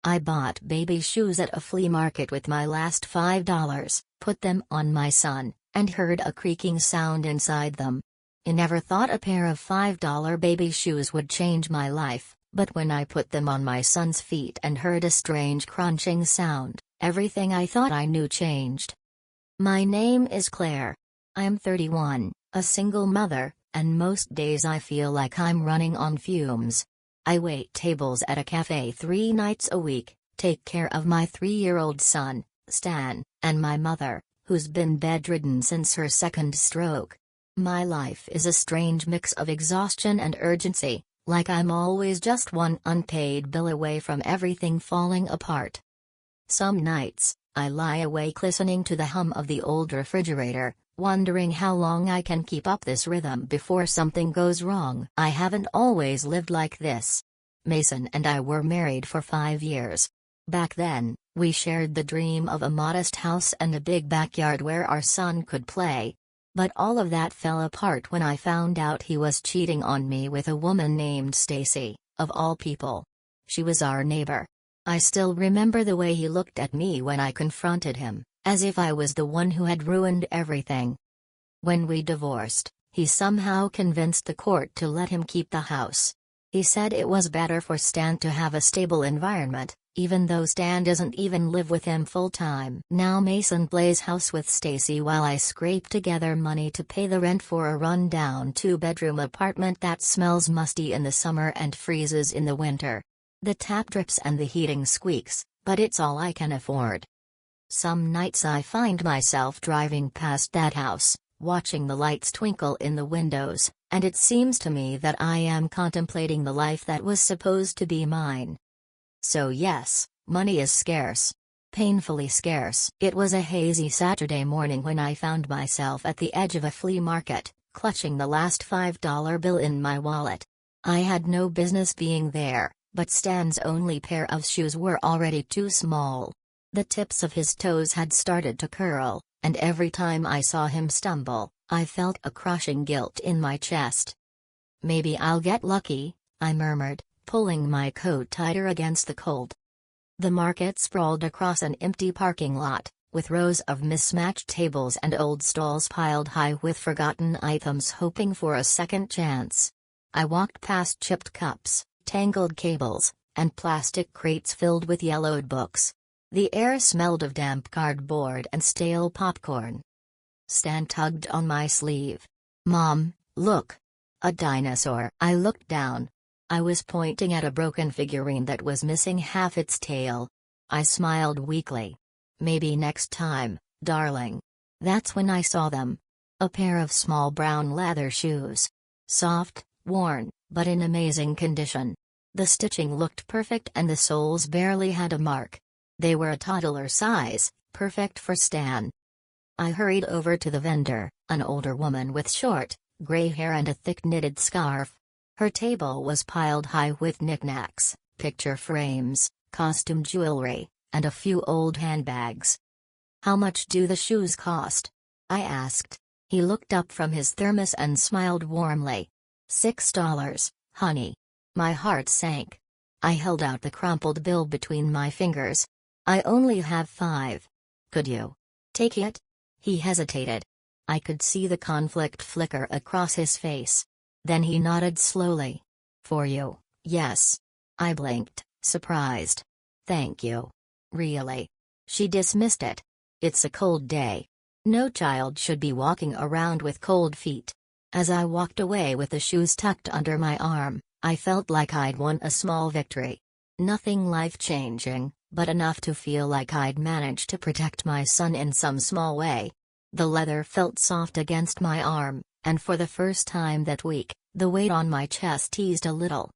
I bought baby shoes at a flea market with my last $5, put them on my son, and heard a creaking sound inside them. I never thought a pair of $5 baby shoes would change my life, but when I put them on my son's feet and heard a strange crunching sound, everything I thought I knew changed. My name is Claire. I'm 31, a single mother, and most days I feel like I'm running on fumes. I wait tables at a cafe 3 nights a week, take care of my 3-year-old son, Stan, and my mother, who's been bedridden since her second stroke. My life is a strange mix of exhaustion and urgency, like I'm always just one unpaid bill away from everything falling apart. Some nights, I lie awake listening to the hum of the old refrigerator, wondering how long I can keep up this rhythm before something goes wrong. I haven't always lived like this. Mason and I were married for 5 years. Back then, we shared the dream of a modest house and a big backyard where our son could play. But all of that fell apart when I found out he was cheating on me with a woman named Stacy, of all people. She was our neighbor. I still remember the way he looked at me when I confronted him, as if I was the one who had ruined everything. When we divorced, he somehow convinced the court to let him keep the house. He said it was better for Stan to have a stable environment, even though Stan doesn't even live with him full-time. Now Mason plays house with Stacy while I scrape together money to pay the rent for a run-down 2-bedroom apartment that smells musty in the summer and freezes in the winter. The tap drips and the heating squeaks, but it's all I can afford. Some nights I find myself driving past that house, watching the lights twinkle in the windows, and it seems to me that I am contemplating the life that was supposed to be mine. So yes, money is scarce. Painfully scarce. It was a hazy Saturday morning when I found myself at the edge of a flea market, clutching the last $5 bill in my wallet. I had no business being there, but Stan's only pair of shoes were already too small. The tips of his toes had started to curl, and every time I saw him stumble, I felt a crushing guilt in my chest. Maybe I'll get lucky, I murmured, pulling my coat tighter against the cold. The market sprawled across an empty parking lot, with rows of mismatched tables and old stalls piled high with forgotten items hoping for a second chance. I walked past chipped cups, tangled cables, and plastic crates filled with yellowed books. The air smelled of damp cardboard and stale popcorn. Stan tugged on my sleeve. "Mom, look! A dinosaur." I looked down. I was pointing at a broken figurine that was missing half its tail. I smiled weakly. "Maybe next time, darling." That's when I saw them. A pair of small brown leather shoes. Soft, worn, but in amazing condition. The stitching looked perfect and the soles barely had a mark. They were a toddler size, perfect for Stan. I hurried over to the vendor, an older woman with short, gray hair and a thick knitted scarf. Her table was piled high with knickknacks, picture frames, costume jewelry, and a few old handbags. "How much do the shoes cost?" I asked. He looked up from his thermos and smiled warmly. $6, honey." My heart sank. I held out the crumpled bill between my fingers. "I only have 5. Could you take it?" He hesitated. I could see the conflict flicker across his face. Then he nodded slowly. "For you, yes." I blinked, surprised. "Thank you." "Really?" She dismissed it. "It's a cold day. No child should be walking around with cold feet." As I walked away with the shoes tucked under my arm, I felt like I'd won a small victory. Nothing life-changing, but enough to feel like I'd managed to protect my son in some small way. The leather felt soft against my arm, and for the first time that week, the weight on my chest eased a little.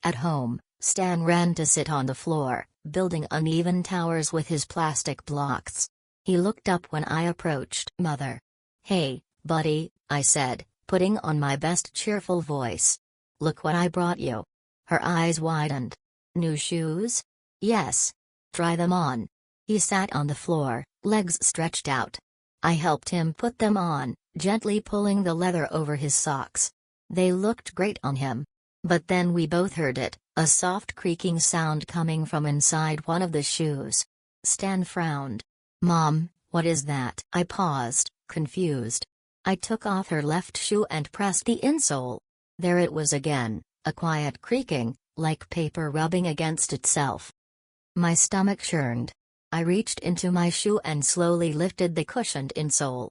At home, Stan ran to sit on the floor, building uneven towers with his plastic blocks. He looked up when I approached. "Mother." "Hey, buddy," I said, putting on my best cheerful voice. "Look what I brought you." Her eyes widened. "New shoes?" "Yes." "Try them on." He sat on the floor, legs stretched out. I helped him put them on, gently pulling the leather over his socks. They looked great on him. But then we both heard it, A soft creaking sound coming from inside one of the shoes. Stan frowned. "Mom, what is that?" I paused, confused. I took off her left shoe and pressed the insole. There it was again, a quiet creaking, like paper rubbing against itself. My stomach churned. I reached into my shoe and slowly lifted the cushioned insole.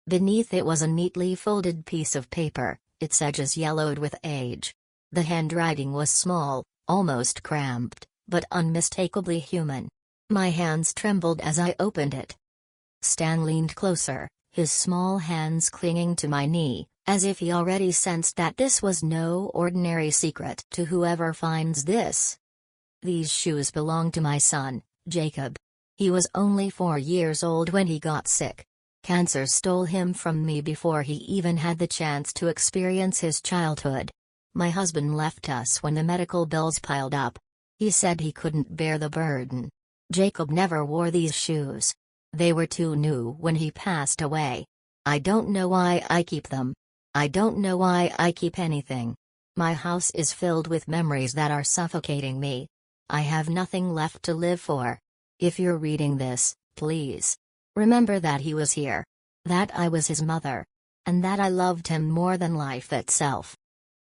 Beneath it was a neatly folded piece of paper, its edges yellowed with age. The handwriting was small, almost cramped, but unmistakably human. My hands trembled as I opened it. Stan leaned closer, his small hands clinging to my knee, as if he already sensed that this was no ordinary secret. "To whoever finds this. These shoes belong to my son, Jacob. He was only 4 years old when he got sick. Cancer stole him from me before he even had the chance to experience his childhood. My husband left us when the medical bills piled up. He said he couldn't bear the burden. Jacob never wore these shoes. They were too new when he passed away. I don't know why I keep them. I don't know why I keep anything. My house is filled with memories that are suffocating me. I have nothing left to live for. If you're reading this, please remember that he was here. That I was his mother. And that I loved him more than life itself.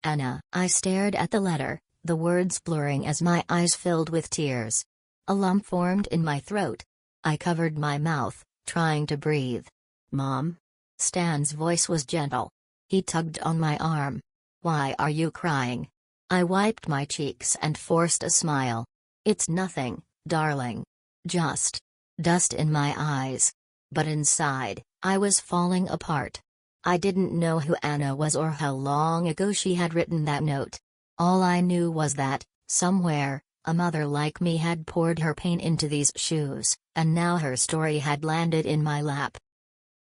Anna." I stared at the letter, the words blurring as my eyes filled with tears. A lump formed in my throat. I covered my mouth, trying to breathe. "Mom?" Stan's voice was gentle. He tugged on my arm. "Why are you crying?" I wiped my cheeks and forced a smile. "It's nothing, darling. Just dust in my eyes." But inside, I was falling apart. I didn't know who Anna was or how long ago she had written that note. All I knew was that, somewhere, a mother like me had poured her pain into these shoes, and now her story had landed in my lap.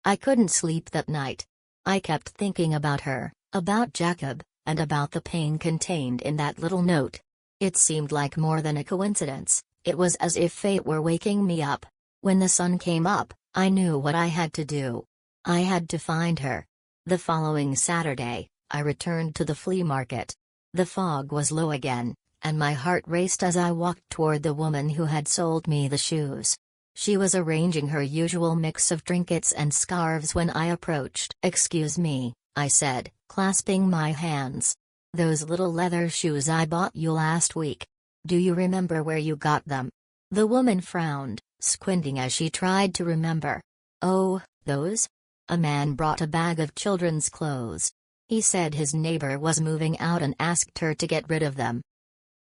I couldn't sleep that night. I kept thinking about her, about Jacob, and about the pain contained in that little note. It seemed like more than a coincidence, it was as if fate were waking me up. When the sun came up, I knew what I had to do. I had to find her. The following Saturday, I returned to the flea market. The fog was low again, and my heart raced as I walked toward the woman who had sold me the shoes. She was arranging her usual mix of trinkets and scarves when I approached. "Excuse me," I said, clasping my hands. "Those little leather shoes I bought you last week. Do you remember where you got them?" The woman frowned, squinting as she tried to remember. "Oh, those? A man brought a bag of children's clothes. He said his neighbor was moving out and asked her to get rid of them."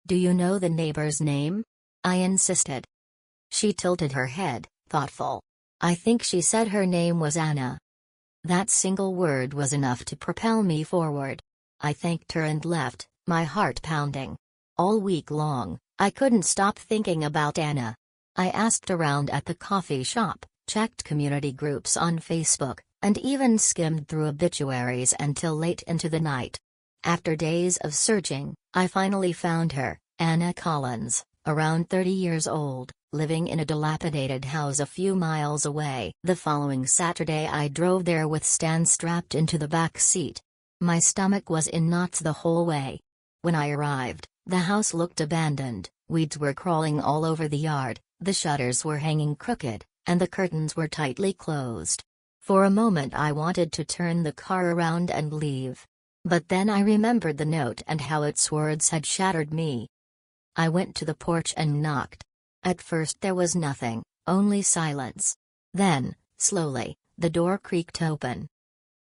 "Do you know the neighbor's name?" I insisted. She tilted her head, thoughtful. "I think she said her name was Anna." That single word was enough to propel me forward. I thanked her and left, my heart pounding. All week long, I couldn't stop thinking about Anna. I asked around at the coffee shop, checked community groups on Facebook, and even skimmed through obituaries until late into the night. After days of searching, I finally found her, Anna Collins, around 30 years old, living in a dilapidated house a few miles away. The following Saturday I drove there with Stan strapped into the back seat. My stomach was in knots the whole way. When I arrived, the house looked abandoned, weeds were crawling all over the yard, the shutters were hanging crooked, and the curtains were tightly closed. For a moment I wanted to turn the car around and leave. But then I remembered the note and how its words had shattered me. I went to the porch and knocked. At first there was nothing, only silence. Then, slowly, the door creaked open.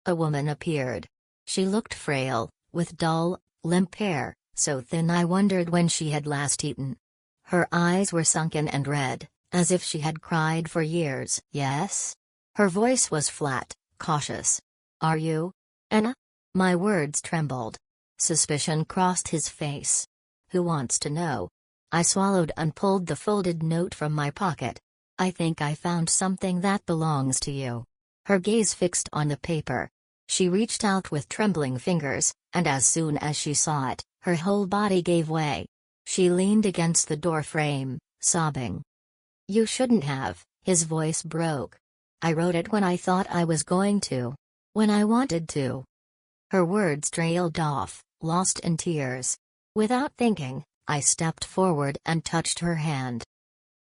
A woman appeared. She looked frail, with dull, limp hair, so thin I wondered when she had last eaten. Her eyes were sunken and red, as if she had cried for years. "Yes?" Her voice was flat, cautious. "Are you Anna?" My words trembled. Suspicion crossed his face. "Who wants to know?" I swallowed and pulled the folded note from my pocket. "I think I found something that belongs to you." Her gaze fixed on the paper. She reached out with trembling fingers, and as soon as she saw it, her whole body gave way. She leaned against the door frame, sobbing. "You shouldn't have," his voice broke. "I wrote it when I thought I was going to. When I wanted to." Her words trailed off, lost in tears. Without thinking, I stepped forward and touched her hand.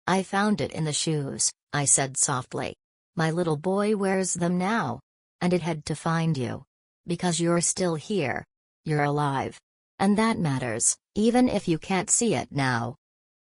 "I found it in the shoes," I said softly. "My little boy wears them now. And it had to find you. Because you're still here. You're alive. And that matters, even if you can't see it now."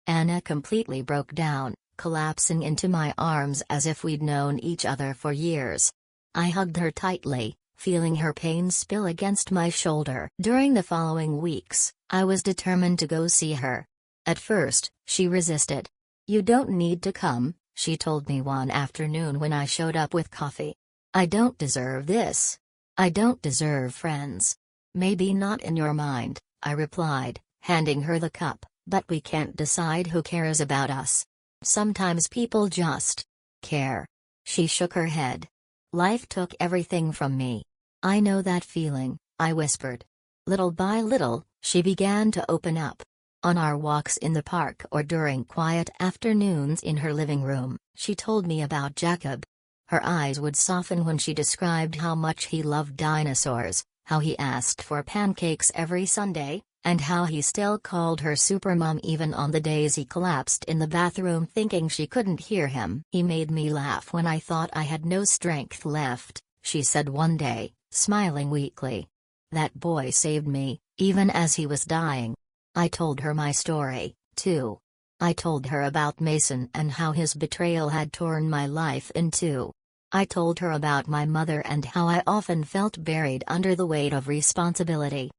Anna completely broke down, collapsing into my arms as if we'd known each other for years. I hugged her tightly, feeling her pain spill against my shoulder. During the following weeks, I was determined to go see her. At first, she resisted. "You don't need to come," she told me one afternoon when I showed up with coffee. "I don't deserve this. I don't deserve friends." "Maybe not in your mind," I replied, handing her the cup, "but we can't decide who cares about us. Sometimes people just care." She shook her head. "Life took everything from me. I know that feeling," I whispered. Little by little, she began to open up. On our walks in the park or during quiet afternoons in her living room, she told me about Jacob. Her eyes would soften when she described how much he loved dinosaurs, how he asked for pancakes every Sunday, and how he still called her supermom even on the days he collapsed in the bathroom thinking she couldn't hear him. "He made me laugh when I thought I had no strength left," she said one day, smiling weakly. "That boy saved me, even as he was dying." I told her my story, too. I told her about Mason and how his betrayal had torn my life in two. I told her about my mother and how I often felt buried under the weight of responsibility.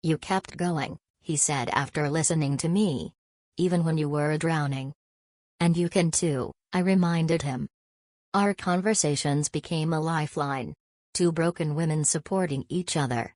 "You kept going," he said after listening to me. "Even when you were drowning." "And you can too," I reminded him. Our conversations became a lifeline. Two broken women supporting each other.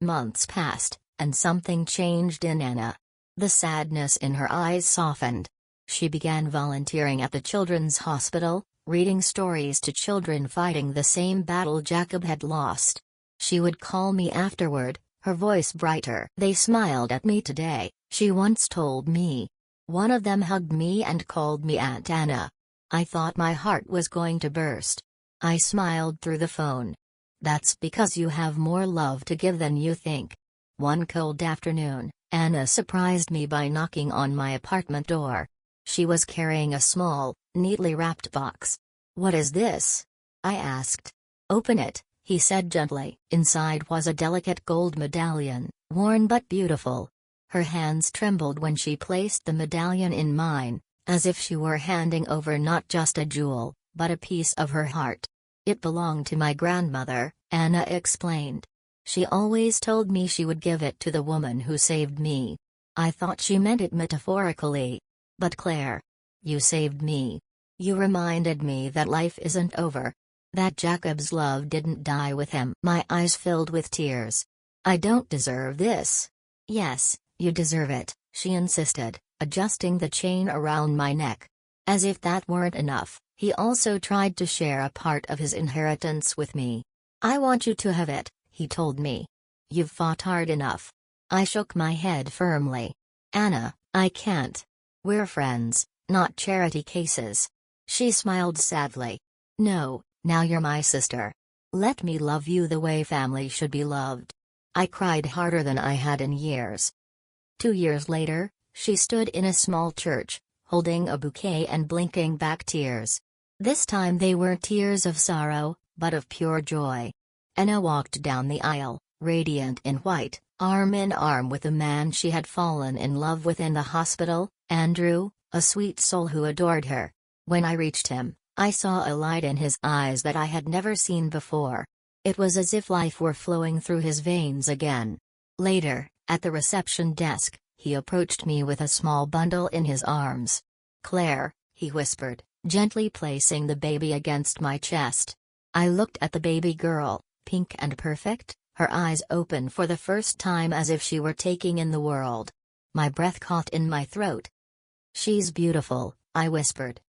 Months passed, and something changed in Anna. The sadness in her eyes softened. She began volunteering at the children's hospital, reading stories to children fighting the same battle Jacob had lost. She would call me afterward, her voice brighter. "They smiled at me today," she once told me. "One of them hugged me and called me Aunt Anna. I thought my heart was going to burst." I smiled through the phone. "That's because you have more love to give than you think." One cold afternoon, Anna surprised me by knocking on my apartment door. She was carrying a small, neatly wrapped box. "What is this?" I asked. "Open it," he said gently. Inside was a delicate gold medallion, worn but beautiful. Her hands trembled when she placed the medallion in mine, as if she were handing over not just a jewel, but a piece of her heart. "It belonged to my grandmother," Anna explained. "She always told me she would give it to the woman who saved me." I thought she meant it metaphorically. "But Claire, you saved me. You reminded me that life isn't over. That Jacob's love didn't die with him." My eyes filled with tears. "I don't deserve this." "Yes, you deserve it," she insisted, adjusting the chain around my neck. As if that weren't enough, he also tried to share a part of his inheritance with me. "I want you to have it," he told me. "You've fought hard enough." I shook my head firmly. "Anna, I can't. We're friends, not charity cases." She smiled sadly. "No, now you're my sister. Let me love you the way family should be loved." I cried harder than I had in years. 2 years later, she stood in a small church, holding a bouquet and blinking back tears. This time they weren't tears of sorrow, but of pure joy. Anna walked down the aisle, radiant in white, arm in arm with the man she had fallen in love with in the hospital, Andrew, a sweet soul who adored her. When I reached him, I saw a light in his eyes that I had never seen before. It was as if life were flowing through his veins again. Later, at the reception desk, he approached me with a small bundle in his arms. "Claire," he whispered, gently placing the baby against my chest. I looked at the baby girl, pink and perfect, her eyes open for the first time as if she were taking in the world. My breath caught in my throat. "She's beautiful," I whispered.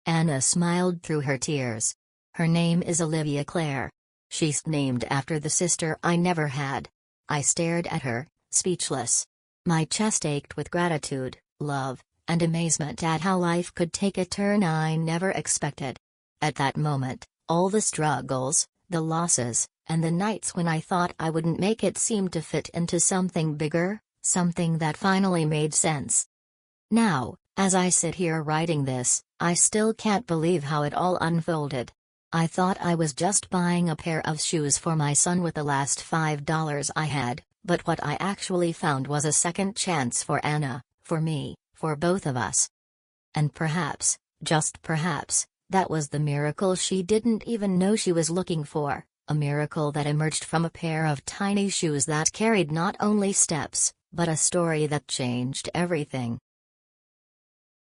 Anna smiled through her tears. "Her name is Olivia Claire. She's named after the sister I never had." I stared at her, speechless. My chest ached with gratitude, love, and amazement at how life could take a turn I never expected. At that moment, all the struggles, the losses, and the nights when I thought I wouldn't make it seemed to fit into something bigger, Something that finally made sense. Now, as I sit here writing this, I still can't believe how it all unfolded. I thought I was just buying a pair of shoes for my son with the last $5 I had, but what I actually found was a second chance for Anna, for me, for both of us. And perhaps, just perhaps, that was the miracle she didn't even know she was looking for, a miracle that emerged from a pair of tiny shoes that carried not only steps, but a story that changed everything.